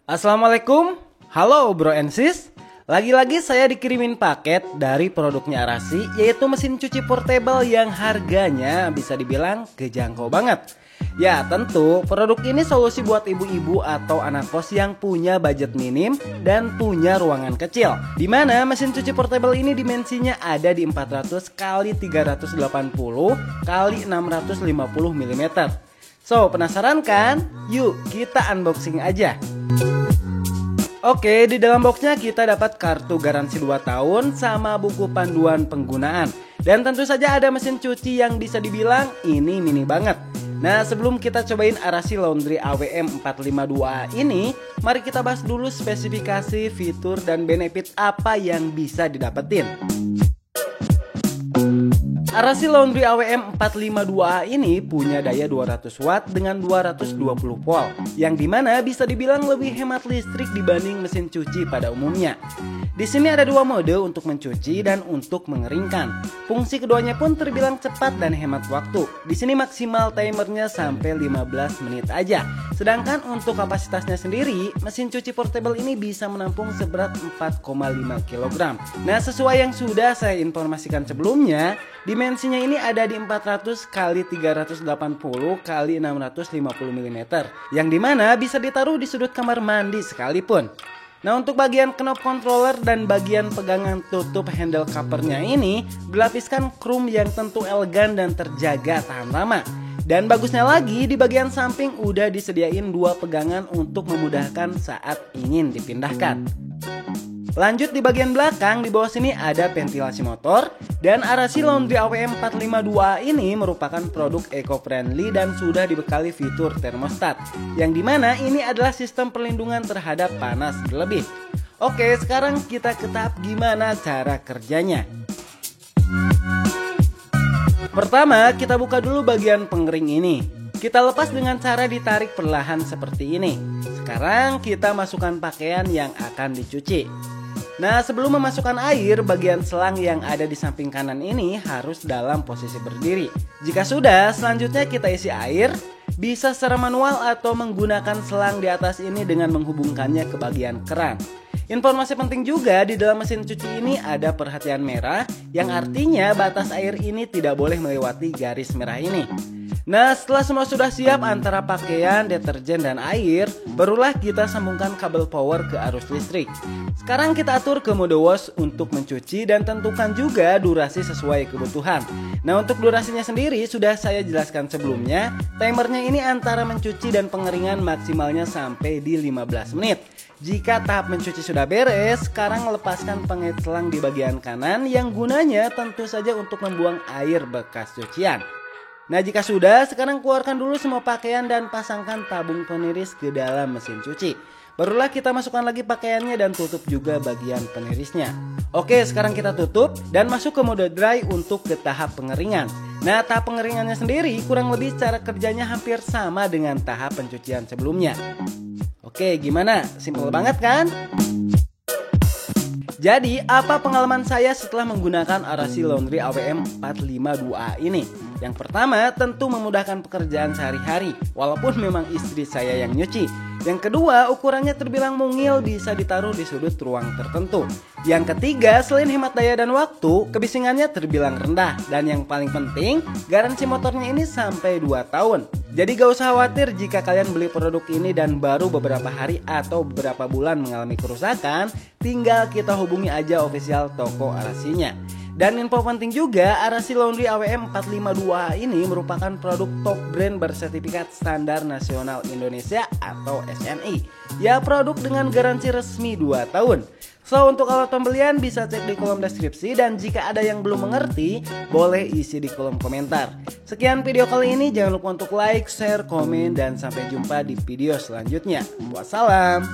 Assalamualaikum, halo bro and sis. Lagi-lagi saya dikirimin paket dari produknya Arasi, yaitu mesin cuci portable yang harganya bisa dibilang kejangkau banget. Ya tentu produk ini solusi buat ibu-ibu atau anak kos yang punya budget minim dan punya ruangan kecil. Dimana mesin cuci portable ini dimensinya ada di 400 x 380 x 650 mm. So penasaran kan? Yuk kita unboxing aja. Oke, di dalam boxnya kita dapat kartu garansi 2 tahun sama buku panduan penggunaan. Dan tentu saja ada mesin cuci yang bisa dibilang ini mini banget. Nah, sebelum kita cobain Arasi Laundry AWM 452A ini, mari kita bahas dulu spesifikasi, fitur, dan benefit apa yang bisa didapetin. Arasi Laundry AWM 452A ini punya daya 200 watt dengan 220 volt, yang dimana bisa dibilang lebih hemat listrik dibanding mesin cuci pada umumnya. Di sini ada dua mode untuk mencuci dan untuk mengeringkan. Fungsi keduanya pun terbilang cepat dan hemat waktu. Di sini maksimal timernya sampai 15 menit aja. Sedangkan untuk kapasitasnya sendiri, mesin cuci portable ini bisa menampung seberat 4,5 kg. Nah, sesuai yang sudah saya informasikan sebelumnya, dimensinya ini ada di 400 x 380 x 650 mm, yang dimana bisa ditaruh di sudut kamar mandi sekalipun. Nah, untuk bagian knob controller dan bagian pegangan tutup handle covernya ini berlapiskan chrome yang tentu elegan dan terjaga tahan lama. Dan bagusnya lagi, di bagian samping udah disediain dua pegangan untuk memudahkan saat ingin dipindahkan. Lanjut di bagian belakang, di bawah sini ada ventilasi motor. Dan Arasi Laundry AWM 452A ini merupakan produk eco-friendly dan sudah dibekali fitur termostat, yang dimana ini adalah sistem perlindungan terhadap panas berlebih. Oke, sekarang kita ke tahap gimana cara kerjanya. Pertama, kita buka dulu bagian pengering ini. Kita lepas dengan cara ditarik perlahan seperti ini. Sekarang kita masukkan pakaian yang akan dicuci. Nah, sebelum memasukkan air, bagian selang yang ada di samping kanan ini harus dalam posisi berdiri. Jika sudah, selanjutnya kita isi air. Bisa secara manual atau menggunakan selang di atas ini dengan menghubungkannya ke bagian keran. Informasi penting juga, di dalam mesin cuci ini ada perhatian merah, yang artinya batas air ini tidak boleh melewati garis merah ini. Nah, setelah semua sudah siap antara pakaian, deterjen, dan air, barulah kita sambungkan kabel power ke arus listrik. Sekarang kita atur ke mode wash untuk mencuci dan tentukan juga durasi sesuai kebutuhan. Nah, untuk durasinya sendiri sudah saya jelaskan sebelumnya. Timernya ini antara mencuci dan pengeringan maksimalnya sampai di 15 menit. Jika tahap mencuci sudah beres, sekarang lepaskan pengait selang di bagian kanan yang gunanya tentu saja untuk membuang air bekas cucian. Nah, jika sudah, sekarang keluarkan dulu semua pakaian dan pasangkan tabung peniris ke dalam mesin cuci. Barulah kita masukkan lagi pakaiannya dan tutup juga bagian penirisnya. Oke, sekarang kita tutup dan masuk ke mode dry untuk ke tahap pengeringan. Nah, tahap pengeringannya sendiri kurang lebih cara kerjanya hampir sama dengan tahap pencucian sebelumnya. Oke, gimana? Simple banget kan? Jadi, apa pengalaman saya setelah menggunakan Arasi Laundry AWM 452A ini? Yang pertama, tentu memudahkan pekerjaan sehari-hari, walaupun memang istri saya yang nyuci. Yang kedua, ukurannya terbilang mungil, bisa ditaruh di sudut ruang tertentu. Yang ketiga, selain hemat daya dan waktu, kebisingannya terbilang rendah. Dan yang paling penting, garansi motornya ini sampai 2 tahun. Jadi gak usah khawatir jika kalian beli produk ini dan baru beberapa hari atau beberapa bulan mengalami kerusakan, tinggal kita hubungi aja official toko Arasinya. Dan info penting juga, Arasi Laundry AWM 452A ini merupakan produk top brand bersertifikat Standar Nasional Indonesia atau SNI. Ya, produk dengan garansi resmi 2 tahun. So, untuk alat pembelian bisa cek di kolom deskripsi, dan jika ada yang belum mengerti, boleh isi di kolom komentar. Sekian video kali ini, jangan lupa untuk like, share, komen, dan sampai jumpa di video selanjutnya. Wassalam.